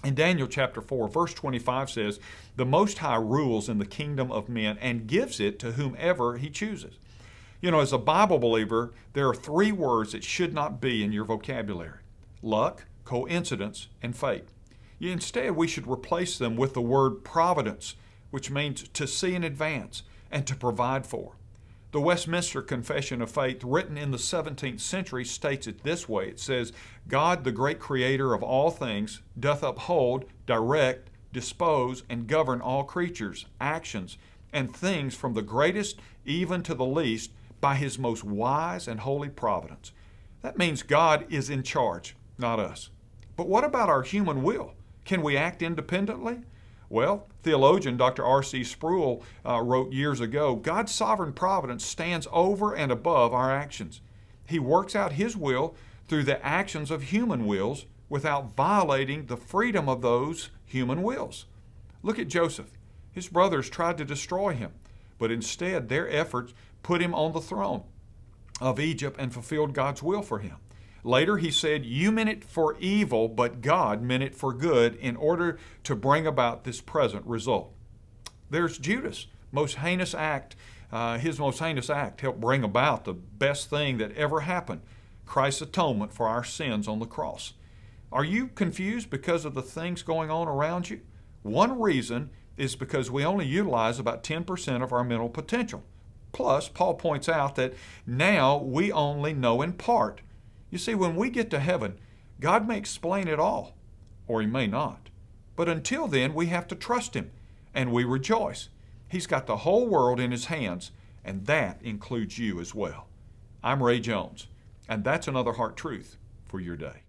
In Daniel chapter 4, verse 25 says, "The Most High rules in the kingdom of men and gives it to whomever he chooses." You know, as a Bible believer, there are three words that should not be in your vocabulary: luck, coincidence, and fate. Instead, we should replace them with the word providence, which means to see in advance and to provide for. The Westminster Confession of Faith, written in the 17th century, states it this way. It says, "God, the great creator of all things, doth uphold, direct, dispose, and govern all creatures, actions, and things from the greatest even to the least by his most wise and holy providence." That means God is in charge, not us. But what about our human will? Can we act independently? Well, theologian Dr. R.C. Sproul wrote years ago, "God's sovereign providence stands over and above our actions. He works out his will through the actions of human wills without violating the freedom of those human wills." Look at Joseph. His brothers tried to destroy him, but instead their efforts put him on the throne of Egypt and fulfilled God's will for him. Later he said, "You meant it for evil, but God meant it for good in order to bring about this present result." There's Judas' most heinous act. His most heinous act helped bring about the best thing that ever happened: Christ's atonement for our sins on the cross. Are you confused because of the things going on around you? One reason is because we only utilize about 10% of our mental potential. Plus, Paul points out that now we only know in part. You see, when we get to heaven, God may explain it all, or he may not. But until then, we have to trust him, and we rejoice. He's got the whole world in his hands, and that includes you as well. I'm Ray Jones, and that's another Heart Truth for your day.